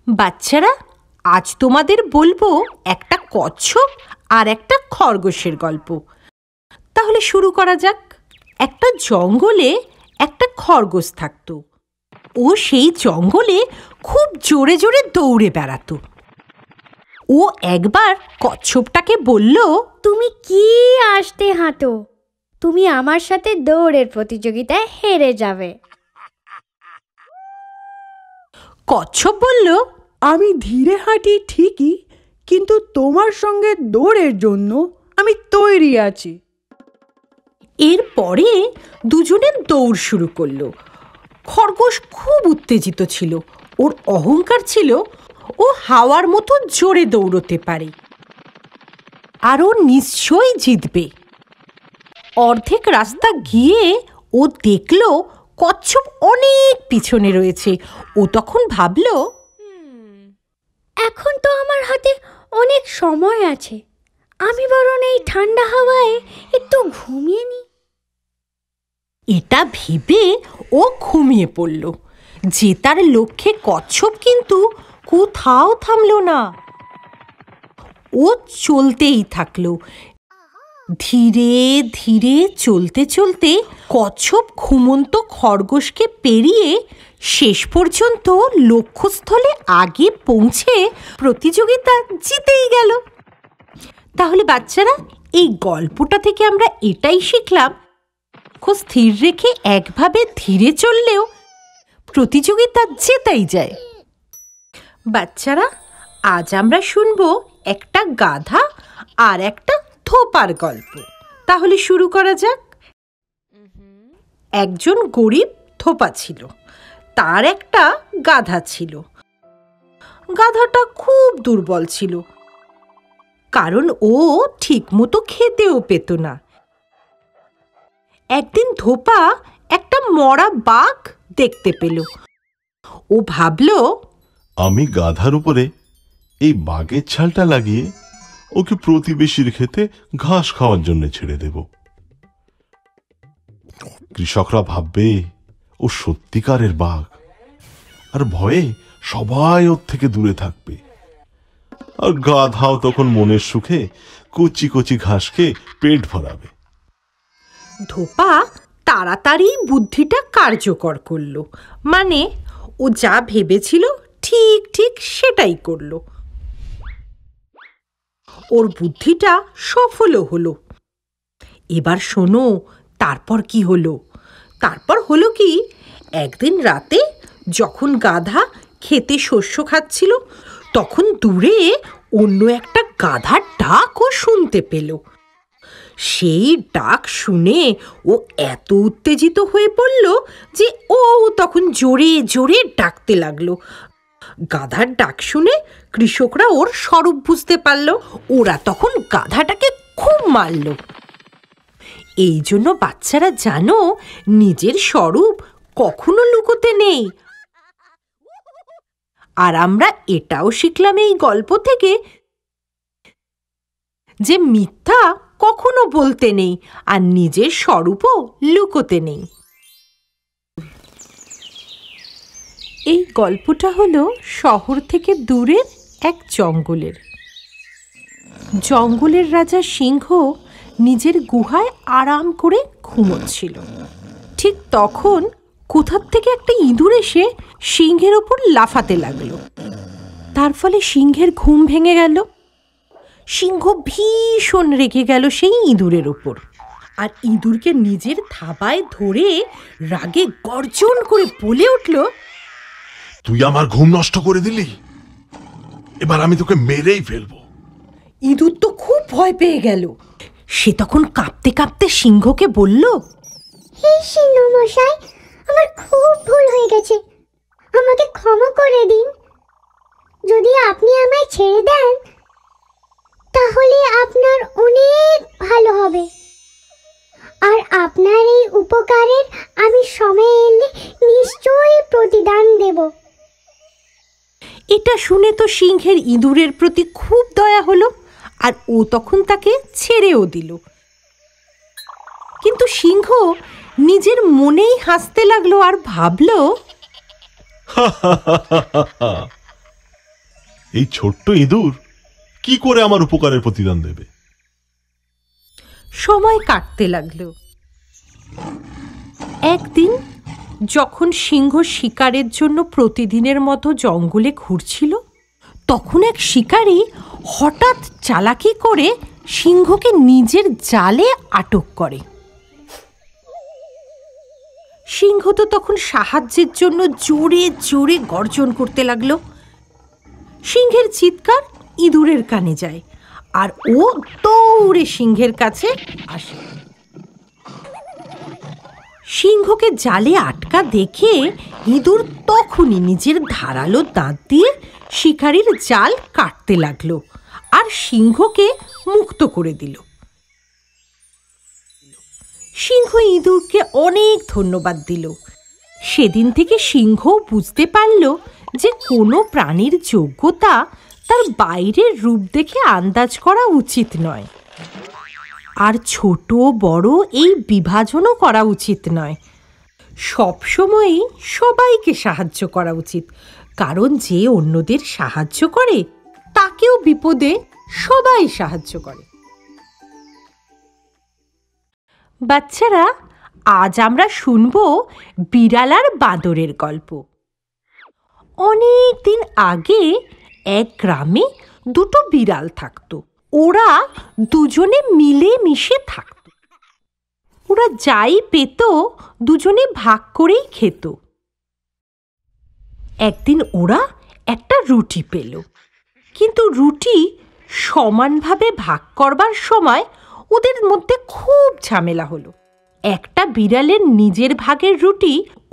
বাচ্চারা, আজ তোমাদের বলবো একটা কচ্ছপ আর একটা খরগোশের গল্প। তাহলে শুরু করা যাক। একটা জঙ্গলে একটা খরগোশ থাকতো। ও সেই জঙ্গলে খুব জোরে জোরে দৌড়ে বেড়াতো। ও একবার কচ্ছপটাকে বলল, তুমি কি আস্তে হাঁটো, তুমি আমার সাথে দৌড়ের প্রতিযোগিতায় হেরে যাবে। কচ্ছপ বলল, আমি ধীরে হাঁটি ঠিকই, কিন্তু তোমার সঙ্গে দৌড়ের জন্য আমি তৈরি আছি। এরপরে দুজনে দৌড় শুরু করলো। খরগোশ খুব উত্তেজিত ছিল। ওর অহংকার ছিল ও হাওয়ার মতো জোরে দৌড়তে পারে আর ও নিশ্চয়ই জিতবে। অর্ধেক রাস্তা গিয়ে ও দেখলো কচ্ছপ অনেক পিছনে রয়েছে। ও তখন ভাবলো, এখন তো আমার হাতে অনেক সময় আছে, আমি বরং এই ঠান্ডা হাওয়ায় একটু ঘুমিয়ে নিই। এটা ভেবে ও ঘুমিয়ে পড়ল। জেতার লক্ষ্যে কচ্ছপ কিন্তু কোথাও থামলো না। ও চলতেই থাকলো। ধীরে ধীরে চলতে চলতে কচ্ছপ ঘুমন্ত খরগোশকে পেরিয়ে শেষ পর্যন্ত লক্ষ্যস্থলে আগে পৌঁছে প্রতিযোগিতা জিতেই গেল। তাহলে বাচ্চারা, এই গল্পটা থেকে আমরা এটাই শিখলাম, স্থির রেখে একভাবে ধীরে চললেও প্রতিযোগিতা জেতাই যায়। বাচ্চারা, আজ আমরা শুনবো একটা গাধা আর একটা থোপার গল্প। তাহলে শুরু করা যাক। একজন গরিব থোপা ছিল। তার একটা গাধা ছিল। গাধাটা খুব দুর্বল ছিল, কারণ ও ঠিকমতো খেতেও পেত না। একদিন থোপা একটা মরা বাঘ দেখতে পেল। ও ভাবল, আমি গাধার উপরে এই বাঘের ছালটা লাগিয়ে ওকে প্রতিবেশীর ক্ষেতে ঘাস খাওয়ার জন্য ছেড়ে দেব। কৃষকরা ভাববে ও সত্যিকারের বাঘ, আর ভয়ে সবাই ওর থেকে দূরে থাকবে। আর গাধাও তখন মনের সুখে কচি কচি ঘাস খেয়ে পেট ভরাবে। ধোপা তাড়াতাড়ি বুদ্ধিটা কার্যকর করলো। মানে ও যা ভেবেছিল ঠিক ঠিক সেটাই করলো। ওর বুদ্ধিটা সফলও হলো। এবার শোনো, তারপর কি হলো। তারপর হলো কি, একদিন রাতে যখন গাধা খেতে শস্য খাচ্ছিল, তখন দূরে অন্য একটা গাধার ডাকও শুনতে পেল। সেই ডাক শুনে ও এত উত্তেজিত হয়ে পড়ল যে ও তখন জোরে জোরে ডাকতে লাগলো। গাধার ডাক শুনে কৃষকরা ওর স্বরূপ বুঝতে পারল। ওরা তখন গাধাটাকে খুব মারল। এই জন্য বাচ্চারা জানো, নিজের স্বরূপ কখনো লুকোতে নেই। আর আমরা এটাও শিখলাম এই গল্প থেকে যে মিথ্যা কখনো বলতে নেই আর নিজের স্বরূপও লুকোতে নেই। এই গল্পটা হলো শহর থেকে দূরের এক জঙ্গলের। জঙ্গলের রাজা সিংহ নিজের গুহায় আরাম করে ঘুমোচ্ছিল। ঠিক তখন কোথার থেকে একটা ইঁদুর এসে সিংহের ওপর লাফাতে লাগলো। তার ফলে সিংহের ঘুম ভেঙে গেল। সিংহ ভীষণ রেগে গেল সেই ইঁদুরের ওপর, আর ইঁদুরকে নিজের থাবায় ধরে রাগে গর্জন করে বলে উঠল, তুই আমার ঘুম নষ্ট করে দিলি, এবার আমি তোকে মেরেই ফেলবো। ইঁদুর তো খুব ভয় পেয়ে গেল। সে তখন কাঁপতে কাঁপতে সিংহকে বলল, হে সিংহ মশাই, আমার খুব ভুল হয়ে গেছে, আমাকে ক্ষমা করে দিন। যদি আপনি আমায় ছেড়ে দেন তাহলে আপনার অনেক ভালো হবে, আর আপনার এই উপকারের আমি সময় এলে নিশ্চয়ই প্রতিদান দেব। এটা শুনে তো সিংহের ইঁদুরের প্রতি খুব দয়া হলো, আর ও তখন তাকে ছেড়েও দিল। কিন্তু সিংহ নিজের মনেই হাসতে লাগলো আর ভাবল, এই ছোট্ট ইঁদুর কি করে আমার উপকারের প্রতিদান দেবে? সময় কাটতে লাগলো। একদিন যখন সিংহ শিকারের জন্য প্রতিদিনের মতো জঙ্গলে ঘুরছিল, তখন এক শিকারী হঠাৎ চালাকি করে সিংহকে নিজের জালে আটক করে। সিংহ তো তখন সাহায্যের জন্য জোরে জোরে গর্জন করতে লাগলো। সিংহের চিৎকার ইঁদুরের কানে যায়, আর ও দৌড়ে সিংহের কাছে আসে। সিংহকে জালে আটকা দেখে ইঁদুর তখনই নিজের ধারালো দাঁত দিয়ে শিকারীর জাল কাটতে লাগলো আর সিংহকে মুক্ত করে দিল। সিংহ ইঁদুরকে অনেক ধন্যবাদ দিল। সেদিন থেকে সিংহ বুঝতে পারল যে কোনো প্রাণীর যোগ্যতা তার বাইরের রূপ দেখে আন্দাজ করা উচিত নয়, আর ছোট বড় এই বিভাজনও করা উচিত নয়। সবসময়ই সবাইকে সাহায্য করা উচিত, কারণ যে অন্যদের সাহায্য করে তাকেও বিপদে সবাই সাহায্য করে। বাচ্চারা, আজ আমরা শুনব বিড়াল আর বাঁদরের গল্প। অনেক দিন আগে এক গ্রামে দুটো বিড়াল থাকতো। ওরা দুজনে মিলে মিশে থাকত। ওরা যাই পেত দুজনে ভাগ করেই খেত। একদিন ওরা একটা রুটি পেল, কিন্তু রুটি সমানভাবে ভাগ করবার সময় ওদের মধ্যে খুব ঝামেলা হলো। একটা বিড়ালের নিজের ভাগের রুটি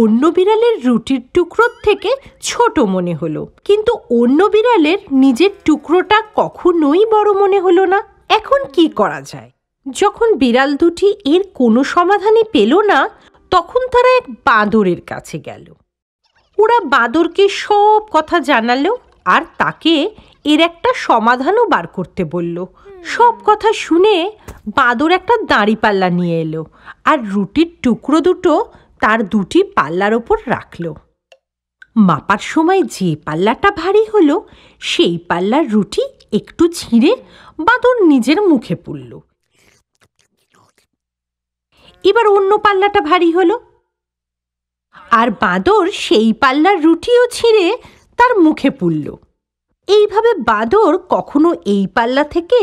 অন্য বিড়ালের রুটির টুকরোর থেকে ছোট মনে হলো, কিন্তু অন্য বিড়ালের নিজের টুকরোটা কখনোই বড় মনে হলো না। এখন কি করা যায়? যখন বিড়াল দুটি এর কোনো সমাধানই পেল না, তখন তারা এক বাঁদরের কাছে গেল। ওরা বাঁদরকে সব কথা জানালো আর তাকে এর একটা সমাধানও বার করতে বলল। সব কথা শুনে বাঁদর একটা দাঁড়িপাল্লা নিয়ে এলো আর রুটির টুকরো দুটো তার দুটি পাল্লার ওপর রাখল। মাপার সময় যে পাল্লাটা ভারী হলো সেই পাল্লার রুটি একটু ছিঁড়ে বাঁদর নিজের মুখে পুরল। এবার অন্য পাল্লাটা ভারী হলো, আর বাঁদর সেই পাল্লার রুটিও ছিঁড়ে তার মুখে পুরল। এইভাবে বাঁদর কখনো এই পাল্লা থেকে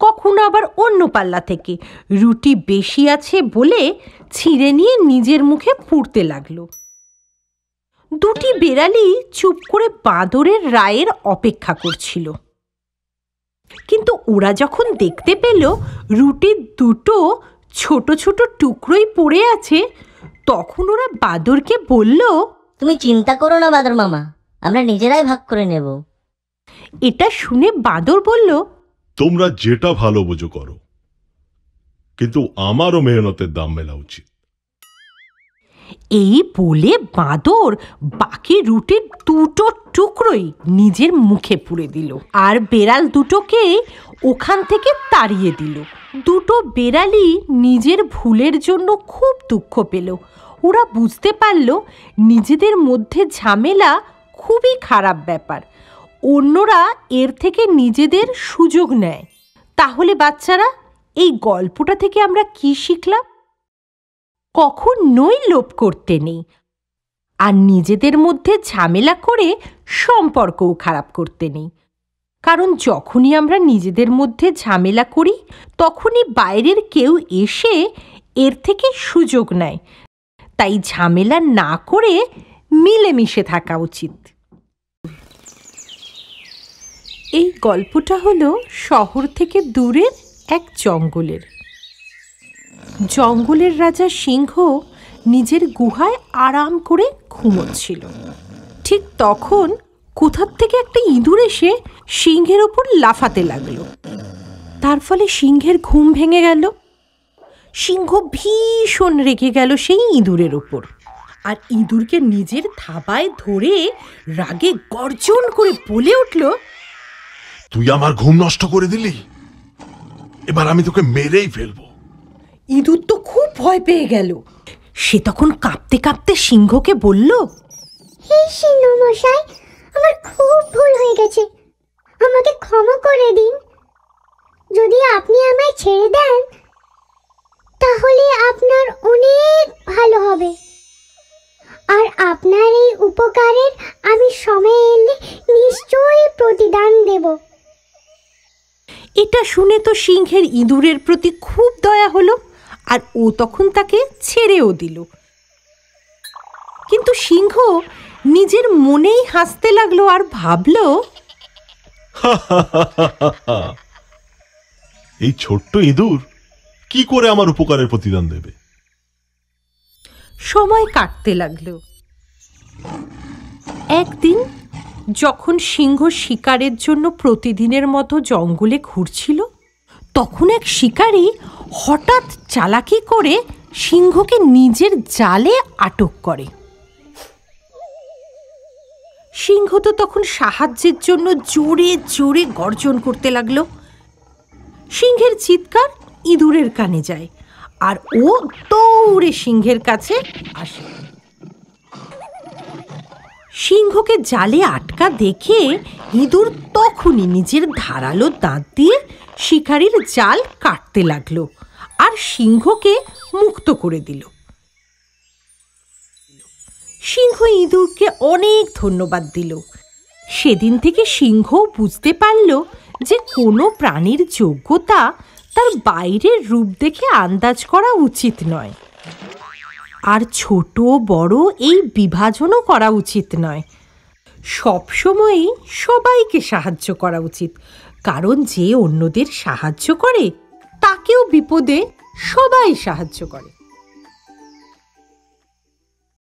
কখনো আবার অন্য পাল্লা থেকে রুটি বেশি আছে বলে ছিঁড়ে নিয়ে নিজের মুখে পুড়তে লাগলো। দুটি বেড়ালই চুপ করে বাঁদরের রায়ের অপেক্ষা করছিল, কিন্তু ওরা যখন দেখতে পেল রুটির দুটো ছোট ছোট টুকরোই পড়ে আছে, তখন ওরা বাঁদরকে বলল, তুমি চিন্তা করো না বাঁদর মামা, আমরা নিজেরাই ভাগ করে নেব। এটা শুনে বাঁদর বলল, তোমরা যেটা ভালো বোঝো করো, কিন্তু আমারও মেহনতের দাম মেলা উচিত। এই বলে বাঁদর বাকি রুটির দুটো টুকরোই নিজের মুখে পুরে দিল আর বেড়াল দুটোকে ওখান থেকে তাড়িয়ে দিল। দুটো বেড়ালই নিজের ভুলের জন্য খুব দুঃখ পেল। ওরা বুঝতে পারল নিজেদের মধ্যে ঝামেলা খুবই খারাপ ব্যাপার, অন্যরা এর থেকে নিজেদের সুযোগ নেয়। তাহলে বাচ্চারা, এই গল্পটা থেকে আমরা কি শিখলাম? কখনোই লোভ করতে নেই, আর নিজেদের মধ্যে ঝামেলা করে সম্পর্কও খারাপ করতে নেই। কারণ যখনই আমরা নিজেদের মধ্যে ঝামেলা করি, তখনই বাইরের কেউ এসে এর থেকে সুযোগ নেয়। তাই ঝামেলা না করে মিলেমিশে থাকা উচিত। এই গল্পটা হলো শহর থেকে দূরের এক জঙ্গলের। জঙ্গলের রাজা সিংহ নিজের গুহায় আরাম করে ঘুমোচ্ছিল। ঠিক তখন কোথার থেকে একটা ইঁদুর এসে সিংহের ওপর লাফাতে লাগলো। তার ফলে সিংহের ঘুম ভেঙে গেল। সিংহ ভীষণ রেগে গেল সেই ইঁদুরের ওপর, আর ইঁদুরকে নিজের থাবায় ধরে রাগে গর্জন করে বলে উঠল, তুই আমার ঘুম নষ্ট করে দিলি, এবার আমি তোকে মেরেই ফেলবো। ইঁদুর তো খুব ভয় পেয়ে গেল। সে তখন কাঁপতে কাঁপতে সিংহকে বলল, হে সিংহ মশাই, আমার খুব ভুল হয়ে গেছে, ছেড়ে দেন তাহলে আপনার অনেক ভালো হবে। আর আপনার এই উপকারের আমি সময় এলে নিশ্চয়ই প্রতিদান দেব। এটা শুনে তো সিংহের ইঁদুরের প্রতি খুব দয়া হলো, আর ও তখন তাকে ছেড়েও দিল। কিন্তু সিংহ নিজের মনেই হাসতে লাগলো আর ভাবল, এই ছোট্ট ইঁদুর কি করে আমার উপকারের প্রতিদান দেবে। সময় কাটতে লাগলো। একদিন যখন সিংহ শিকারের জন্য প্রতিদিনের মতো জঙ্গলে ঘুরছিল, তখন এক শিকারী হঠাৎ চালাকি করে সিংহকে নিজের জালে আটক করে। সিংহ তো তখন সাহায্যের জন্য জোরে জোরে গর্জন করতে লাগলো। সিংহের চিৎকার ইঁদুরের কানে যায়, আর ও দৌড়ে সিংহের কাছে আসে। সিংহকে জালে আটকা দেখে ইঁদুর তখনই নিজের ধারালো দাঁত দিয়ে শিকারীর জাল কাটতে লাগলো আর সিংহকে মুক্ত করে দিল। সিংহ ইঁদুরকে অনেক ধন্যবাদ দিল। সেদিন থেকে সিংহ বুঝতে পারল যে কোনো প্রাণীর যোগ্যতা তার বাইরের রূপ দেখে আন্দাজ করা উচিত নয়, আর ছোট বড় এই বিভাজনও করা উচিত নয়। সবসময়ই সবাইকে সাহায্য করা উচিত, কারণ যে অন্যদের সাহায্য করে তাকেও বিপদে সবাই সাহায্য করে।